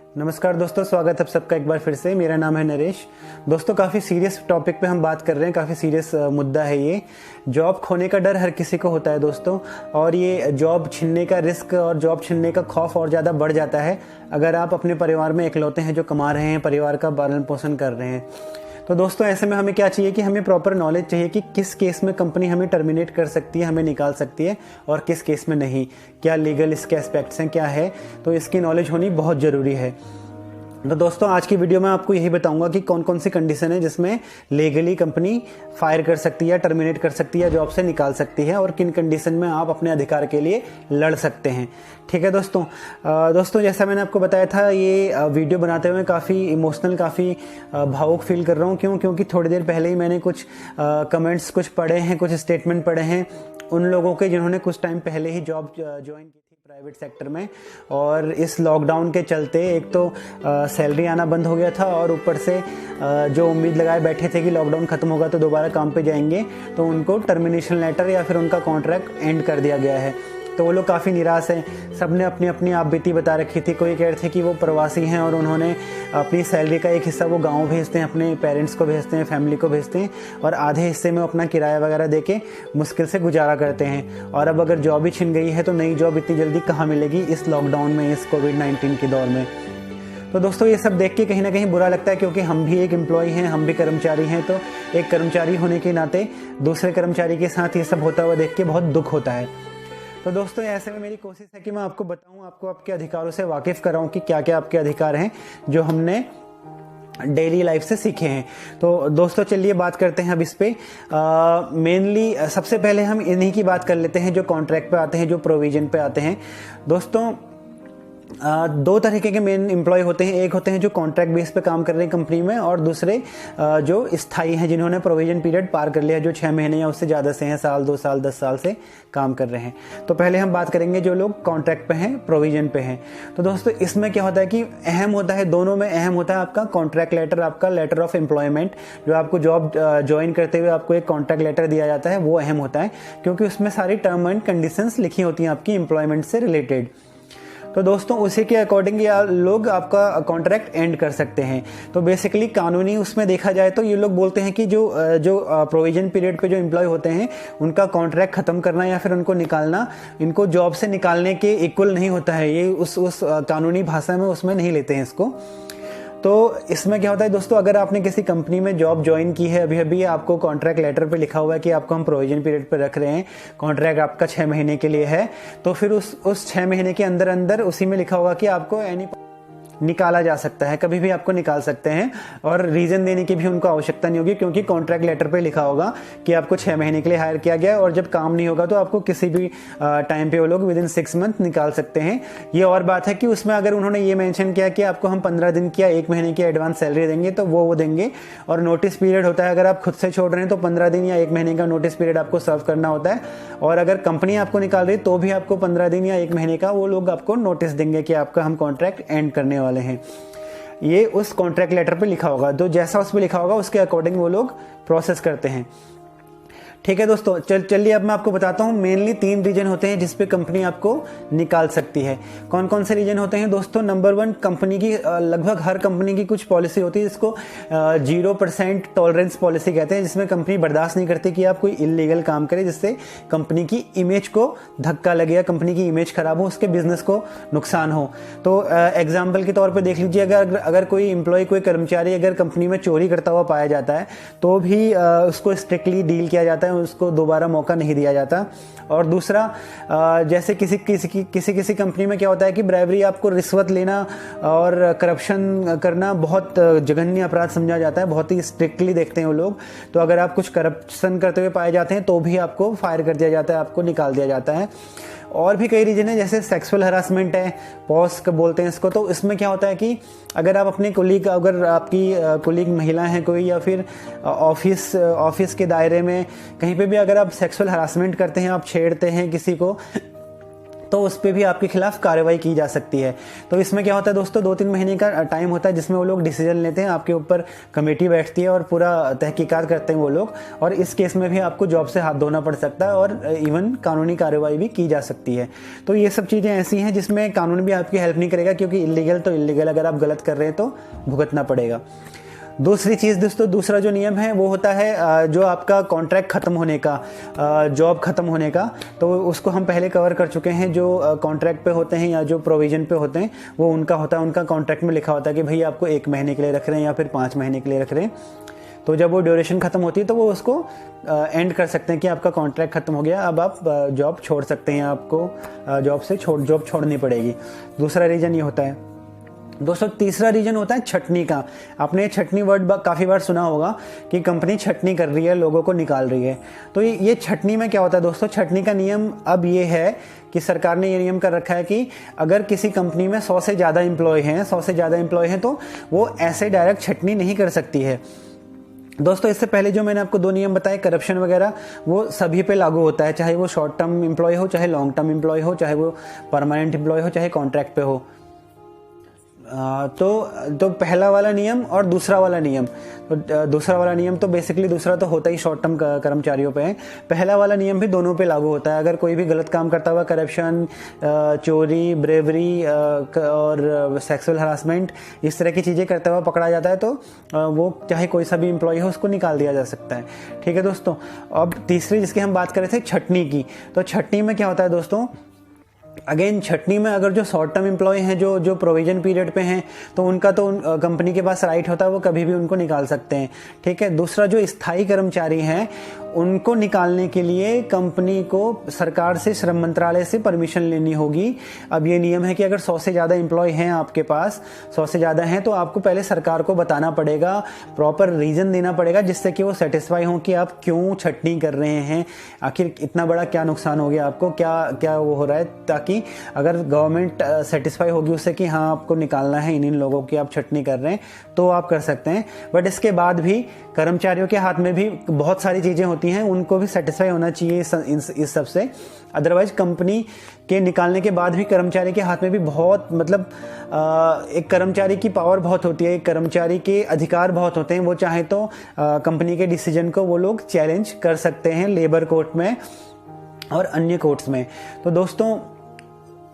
नमस्कार दोस्तों, स्वागत है आप सबका एक बार फिर से। मेरा नाम है नरेश। दोस्तों, काफ़ी सीरियस टॉपिक पे हम बात कर रहे हैं। काफ़ी सीरियस मुद्दा है ये। जॉब खोने का डर हर किसी को होता है दोस्तों, और ये जॉब छीनने का रिस्क और जॉब छीनने का खौफ और ज़्यादा बढ़ जाता है अगर आप अपने परिवार में इकलौते हैं जो कमा रहे हैं, परिवार का पालन पोषण कर रहे हैं। तो दोस्तों, ऐसे में हमें क्या चाहिए कि हमें प्रॉपर नॉलेज चाहिए कि किस केस में कंपनी हमें टर्मिनेट कर सकती है, हमें निकाल सकती है, और किस केस में नहीं। क्या लीगल इसके एस्पेक्ट्स हैं, क्या है, तो इसकी नॉलेज होनी बहुत ज़रूरी है। तो दोस्तों, आज की वीडियो में आपको यही बताऊंगा कि कौन कौन सी कंडीशन है जिसमें लीगली कंपनी फायर कर सकती है, टर्मिनेट कर सकती है, जॉब से निकाल सकती है, और किन कंडीशन में आप अपने अधिकार के लिए लड़ सकते हैं। ठीक है दोस्तों, जैसा मैंने आपको बताया था, ये वीडियो बनाते हुए काफ़ी इमोशनल, काफ़ी भावुक फील कर रहा हूँ। क्योंकि थोड़ी देर पहले ही मैंने कुछ कमेंट्स कुछ पढ़े हैं, कुछ स्टेटमेंट पढ़े हैं उन लोगों के जिन्होंने कुछ टाइम पहले ही जॉब ज्वाइन की थी प्राइवेट सेक्टर में, और इस लॉकडाउन के चलते एक तो सैलरी आना बंद हो गया था, और ऊपर से जो उम्मीद लगाए बैठे थे कि लॉकडाउन खत्म होगा तो दोबारा काम पे जाएंगे, तो उनको टर्मिनेशन लेटर या फिर उनका कॉन्ट्रैक्ट एंड कर दिया गया है। तो वो लोग काफ़ी निराश हैं। सबने अपनी अपनी आप बीती बता रखी थी। कोई कह रहे थे कि वो प्रवासी हैं और उन्होंने अपनी सैलरी का एक हिस्सा वो गाँव भेजते हैं, अपने पेरेंट्स को भेजते हैं, फैमिली को भेजते हैं, और आधे हिस्से में अपना किराया वगैरह दे के मुश्किल से गुजारा करते हैं। और अब अगर जॉब ही छिन गई है तो नई जॉब इतनी जल्दी कहाँ मिलेगी इस लॉकडाउन में, इस कोविड-19 के दौर में। तो दोस्तों, ये सब देख के कहीं ना कहीं बुरा लगता है, क्योंकि हम भी एक एम्प्लॉय हैं, हम भी कर्मचारी हैं। तो एक कर्मचारी होने के नाते दूसरे कर्मचारी के साथ ये सब होता हुआ देख के बहुत दुख होता है। तो दोस्तों, ऐसे में मेरी कोशिश है कि मैं आपको बताऊं, आपको आपके अधिकारों से वाकिफ कराऊं कि क्या क्या आपके अधिकार हैं जो हमने डेली लाइफ से सीखे हैं। तो दोस्तों, चलिए बात करते हैं अब इस पे। मेनली सबसे पहले हम इन्हीं की बात कर लेते हैं जो कॉन्ट्रैक्ट पे आते हैं, जो प्रोविजन पे आते हैं। दोस्तों, दो तरीके के मेन एम्प्लॉय होते हैं। एक होते हैं जो कॉन्ट्रैक्ट बेस पे काम कर रहे हैं कंपनी में, और दूसरे जो स्थायी हैं, जिन्होंने प्रोविजन पीरियड पार कर लिया, जो 6 महीने या उससे ज़्यादा से हैं, साल, 2 साल, 10 साल से काम कर रहे हैं। तो पहले हम बात करेंगे जो लोग कॉन्ट्रैक्ट पे हैं, प्रोविजन पे हैं। तो दोस्तों, इसमें क्या होता है कि अहम होता है, दोनों में अहम होता है आपका कॉन्ट्रैक्ट लेटर, आपका लेटर ऑफ एम्प्लॉयमेंट। जो आपको जॉब ज्वाइन करते हुए आपको एक कॉन्ट्रैक्ट लेटर दिया जाता है, वो अहम होता है, क्योंकि उसमें सारी टर्म एंड कंडीशंस लिखी होती हैं आपकी एम्प्लॉयमेंट से रिलेटेड। तो दोस्तों, उसी के अकॉर्डिंग ये लोग आपका कॉन्ट्रैक्ट एंड कर सकते हैं। तो बेसिकली कानूनी उसमें देखा जाए तो ये लोग बोलते हैं कि जो प्रोविजन पीरियड पे जो एम्प्लॉय होते हैं उनका कॉन्ट्रैक्ट खत्म करना या फिर उनको निकालना, इनको जॉब से निकालने के इक्वल नहीं होता है। ये उस कानूनी भाषा में उसमें नहीं लेते हैं इसको। तो इसमें क्या होता है दोस्तों, अगर आपने किसी कंपनी में जॉब ज्वाइन की है, अभी अभी आपको कॉन्ट्रैक्ट लेटर पे लिखा हुआ है कि आपको हम प्रोविजन पीरियड पे रख रहे हैं, कॉन्ट्रैक्ट आपका 6 महीने के लिए है, तो फिर उस 6 महीने के अंदर अंदर उसी में लिखा होगा कि आपको निकाला जा सकता है, कभी भी आपको निकाल सकते हैं, और रीजन देने की भी उनको आवश्यकता नहीं होगी, क्योंकि कॉन्ट्रैक्ट लेटर पे लिखा होगा कि आपको 6 महीने के लिए हायर किया गया है, और जब काम नहीं होगा तो आपको किसी भी टाइम पे वो लोग विदिन 6 मंथ निकाल सकते हैं। ये और बात है कि उसमें अगर उन्होंने ये मेंशन किया कि आपको हम 15 दिन की या 1 महीने की एडवांस सैलरी देंगे तो वो देंगे, और नोटिस पीरियड होता है, अगर आप खुद से छोड़ रहे हैं तो 15 दिन या 1 महीने का नोटिस पीरियड आपको सर्व करना होता है, और अगर कंपनी आपको निकाल रही है तो भी आपको 15 दिन या 1 महीने का वो लोग आपको नोटिस देंगे कि आपका हम कॉन्ट्रैक्ट एंड करने वाले हैं। ये उस कॉन्ट्रैक्ट लेटर पे लिखा होगा, तो जैसा उस पे लिखा होगा उसके अकॉर्डिंग वो लोग प्रोसेस करते हैं। ठीक है दोस्तों, चलिए अब मैं आपको बताता हूँ। मेनली 3 रीजन होते हैं जिसपे कंपनी आपको निकाल सकती है। कौन कौन से रीजन होते हैं दोस्तों? नंबर 1, कंपनी की लगभग हर कंपनी की कुछ पॉलिसी होती है जिसको 0% टॉलरेंस पॉलिसी कहते हैं, जिसमें कंपनी बर्दाश्त नहीं करती कि आप कोई इलीगल काम करें जिससे कंपनी की इमेज को धक्का लगे या कंपनी की इमेज खराब हो, उसके बिजनेस को नुकसान हो। तो एग्जाम्पल के तौर पर देख लीजिए, अगर कोई एम्प्लॉय, कोई कर्मचारी अगर कंपनी में चोरी करता हुआ पाया जाता है तो भी उसको स्ट्रिक्टली डील किया जाता है, उसको दोबारा मौका नहीं दिया जाता। और दूसरा, जैसे किसी कंपनी में क्या होता है कि ब्राइबरी, आपको रिश्वत लेना और करप्शन करना बहुत जघन्य अपराध समझा जाता है, बहुत ही स्ट्रिक्टली देखते हैं वो लोग। तो अगर आप कुछ करप्शन करते हुए पाए जाते हैं तो भी आपको फायर कर दिया जाता है, आपको निकाल दिया जाता है। और भी कई रीजन है, जैसे सेक्सुअल हरासमेंट है, पॉस बोलते हैं इसको। तो इसमें क्या होता है कि अगर आप अपने कोलीग, अगर आपकी कोलीग महिला हैं कोई, या फिर ऑफिस के दायरे में कहीं पे भी अगर आप सेक्सुअल हरासमेंट करते हैं, आप छेड़ते हैं किसी को, तो उस पर भी आपके खिलाफ कार्रवाई की जा सकती है। तो इसमें क्या होता है दोस्तों, 2-3 महीने का टाइम होता है जिसमें वो लोग डिसीजन लेते हैं, आपके ऊपर कमेटी बैठती है और पूरा तहकीकात करते हैं वो लोग, और इस केस में भी आपको जॉब से हाथ धोना पड़ सकता है और इवन कानूनी कार्रवाई भी की जा सकती है। तो ये सब चीज़ें ऐसी हैं जिसमें कानून भी आपकी हेल्प नहीं करेगा, क्योंकि इलीगल तो इलीगल, अगर आप गलत कर रहे हैं तो भुगतना पड़ेगा। दूसरी चीज़ दोस्तों, दूसरा जो नियम है वो होता है जो आपका कॉन्ट्रैक्ट ख़त्म होने का, जॉब ख़त्म होने का, तो उसको हम पहले कवर कर चुके हैं। जो कॉन्ट्रैक्ट पे होते हैं या जो प्रोविज़न पे होते हैं वो उनका होता है, उनका कॉन्ट्रैक्ट में लिखा होता है कि भाई आपको 1 महीने के लिए रख रहे हैं या फिर 5 महीने के लिए रख रहे हैं। तो जब वो ड्यूरेशन ख़त्म होती है तो वो उसको एंड कर सकते हैं कि आपका कॉन्ट्रैक्ट ख़त्म हो गया, अब आप जॉब छोड़ सकते हैं, आपको जॉब छोड़नी पड़ेगी। दूसरा रीज़न ये होता है दोस्तों। तीसरा रीजन होता है छटनी का। आपने छटनी वर्ड काफ़ी बार सुना होगा कि कंपनी छटनी कर रही है, लोगों को निकाल रही है। तो ये छटनी में क्या होता है दोस्तों, छटनी का नियम अब ये है कि सरकार ने ये नियम कर रखा है कि अगर किसी कंपनी में 100 से ज़्यादा एम्प्लॉय हैं तो वो ऐसे डायरेक्ट छटनी नहीं कर सकती है। दोस्तों इससे पहले जो मैंने आपको 2 नियम बताए, करप्शन वगैरह, वो सभी पे लागू होता है, चाहे वो शॉर्ट टर्म एम्प्लॉय हो, चाहे लॉन्ग टर्म एम्प्लॉय हो, चाहे वो परमानेंट एम्प्लॉय हो, चाहे कॉन्ट्रैक्ट पे हो। तो पहला वाला नियम और दूसरा वाला नियम, तो दूसरा वाला नियम तो बेसिकली दूसरा तो होता ही शॉर्ट टर्म कर्मचारियों पे है, पहला वाला नियम भी दोनों पे लागू होता है। अगर कोई भी गलत काम करता हुआ, करप्शन, चोरी, ब्रेवरी और सेक्सुअल हरासमेंट, इस तरह की चीज़ें करता हुआ पकड़ा जाता है तो वो चाहे कोई सा भी एम्प्लॉय हो उसको निकाल दिया जा सकता है। ठीक है दोस्तों। अब तीसरी जिसकी हम बात कर रहे थे, छटनी की, तो छटनी में क्या होता है दोस्तों, अगेन छटनी में अगर जो शॉर्ट टर्म एम्प्लॉय हैं, जो प्रोविजन पीरियड पे हैं, तो उनका तो कंपनी के पास राइट होता है, वो कभी भी उनको निकाल सकते हैं। ठीक है। दूसरा जो स्थायी कर्मचारी हैं उनको निकालने के लिए कंपनी को सरकार से, श्रम मंत्रालय से परमिशन लेनी होगी। अब ये नियम है कि अगर 100 से ज़्यादा एम्प्लॉय हैं आपके पास, 100 से ज़्यादा हैं, तो आपको पहले सरकार को बताना पड़ेगा, प्रॉपर रीज़न देना पड़ेगा जिससे कि वो सेटिस्फाई हों कि आप क्यों छटनी कर रहे हैं, आखिर इतना बड़ा क्या नुकसान हो गया आपको, क्या वो हो रहा है, ताकि अगर गवर्नमेंट सेटिस्फाई होगी उससे कि हाँ आपको निकालना है इन लोगों की, आप छटनी कर रहे हैं, तो आप कर सकते हैं। बट इसके बाद भी कर्मचारियों के हाथ में भी बहुत सारी चीज़ें होती हैं, उनको भी सेटिस्फाई होना चाहिए इस सब से। अदरवाइज कंपनी के निकालने के बाद भी कर्मचारी के हाथ में भी बहुत, मतलब एक कर्मचारी की पावर बहुत होती है, एक कर्मचारी के अधिकार बहुत होते हैं। वो चाहे तो कंपनी के डिसीजन को वो लोग चैलेंज कर सकते हैं लेबर कोर्ट में और अन्य कोर्ट्स में। तो दोस्तों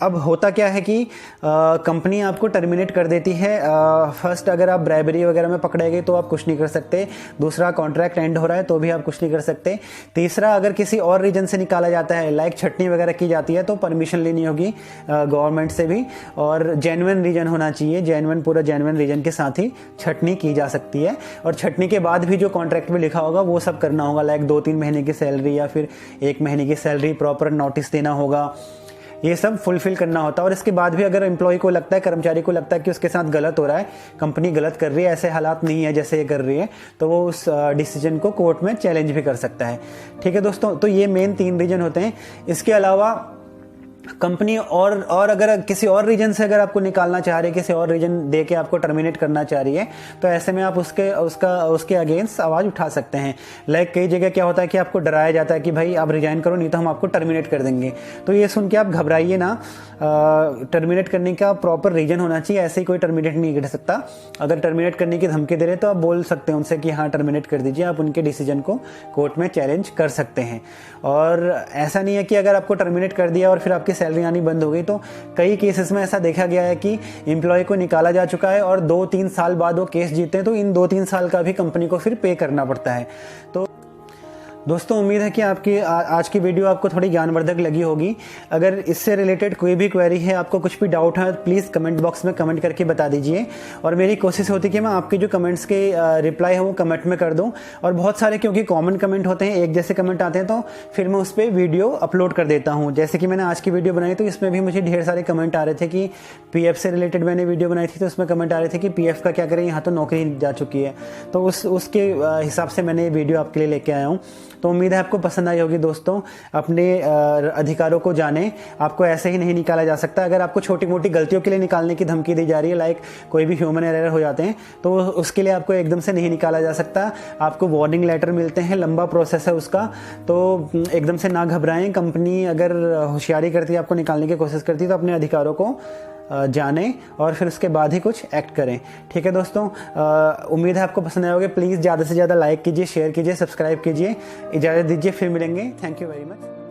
अब होता क्या है कि कंपनी आपको टर्मिनेट कर देती है। फर्स्ट, अगर आप ब्राइबरी वगैरह में पकड़े गए तो आप कुछ नहीं कर सकते। दूसरा, कॉन्ट्रैक्ट एंड हो रहा है तो भी आप कुछ नहीं कर सकते। तीसरा, अगर किसी और रीजन से निकाला जाता है, लाइक छटनी वगैरह की जाती है, तो परमिशन लेनी होगी गवर्नमेंट से भी, और जेन्युइन रीजन होना चाहिए, पूरा जेन्युइन रीजन के साथ ही छटनी की जा सकती है। और छटनी के बाद भी जो कॉन्ट्रैक्ट में लिखा होगा वो सब करना होगा, लाइक 2-3 महीने की सैलरी या फिर 1 महीने की सैलरी, प्रॉपर नोटिस देना होगा, ये सब फुलफिल करना होता है। और इसके बाद भी अगर एम्प्लॉय को लगता है, कर्मचारी को लगता है कि उसके साथ गलत हो रहा है, कंपनी गलत कर रही है, ऐसे हालात नहीं है जैसे ये कर रही है, तो वो उस डिसीजन को कोर्ट में चैलेंज भी कर सकता है। ठीक है दोस्तों। तो ये मेन 3 रीजन होते हैं। इसके अलावा कंपनी और अगर किसी और रीजन से अगर आपको निकालना चाह रही है, किसी और रीजन दे के आपको टर्मिनेट करना चाह रही है, तो ऐसे में आप उसके अगेंस्ट आवाज़ उठा सकते हैं। लाइक कई जगह क्या होता है कि आपको डराया जाता है कि भाई आप रिजाइन करो नहीं तो हम आपको टर्मिनेट कर देंगे। तो ये सुन के आप घबराइए ना, टर्मिनेट करने का प्रॉपर रीजन होना चाहिए, ऐसे ही कोई टर्मिनेट नहीं कर सकता। अगर टर्मिनेट करने की धमकी दे रहे तो आप बोल सकते हैं उनसे कि हाँ टर्मिनेट कर दीजिए, आप उनके डिसीजन को कोर्ट में चैलेंज कर सकते हैं। और ऐसा नहीं है कि अगर आपको टर्मिनेट कर दिया और फिर आपकी सैलरी आनी बंद हो गई, तो कई केसेस में ऐसा देखा गया है कि एम्प्लॉय को निकाला जा चुका है और 2-3 साल बाद वो केस जीते हैं, तो इन 2-3 साल का भी कंपनी को फिर पे करना पड़ता है। तो दोस्तों उम्मीद है कि आपकी आज की वीडियो आपको थोड़ी ज्ञानवर्धक लगी होगी। अगर इससे रिलेटेड कोई भी क्वेरी है, आपको कुछ भी डाउट है, प्लीज़ कमेंट बॉक्स में कमेंट करके बता दीजिए। और मेरी कोशिश होती है कि मैं आपके जो कमेंट्स के रिप्लाई है वो कमेंट में कर दूं। और बहुत सारे क्योंकि कॉमन कमेंट होते हैं, एक जैसे कमेंट आते हैं, तो फिर मैं उस पर वीडियो अपलोड कर देता हूँ। जैसे कि मैंने आज की वीडियो बनाई तो इसमें भी मुझे ढेर सारे कमेंट आ रहे थे कि PF से रिलेटेड मैंने वीडियो बनाई थी, तो उसमें कमेंट आ रहे थे कि PF का क्या करें, यहाँ तो नौकरी जा चुकी है। तो उसके हिसाब से मैंने ये वीडियो आपके लिए लेके आया हूँ। तो उम्मीद है आपको पसंद आई होगी दोस्तों। अपने अधिकारों को जानें, आपको ऐसे ही नहीं निकाला जा सकता। अगर आपको छोटी मोटी गलतियों के लिए निकालने की धमकी दी जा रही है, लाइक कोई भी ह्यूमन एरर हो जाते हैं, तो उसके लिए आपको एकदम से नहीं निकाला जा सकता। आपको वार्निंग लेटर मिलते हैं, लंबा प्रोसेस है उसका, तो एकदम से ना घबराएं। कंपनी अगर होशियारी करती है, आपको निकालने की कोशिश करती है, तो अपने अधिकारों को जानें और फिर उसके बाद ही कुछ एक्ट करें। ठीक है दोस्तों, उम्मीद है आपको पसंद आया होगा। प्लीज़ ज़्यादा से ज़्यादा लाइक कीजिए, शेयर कीजिए, सब्सक्राइब कीजिए। इजाज़त दीजिए, फिर मिलेंगे। Thank you very much.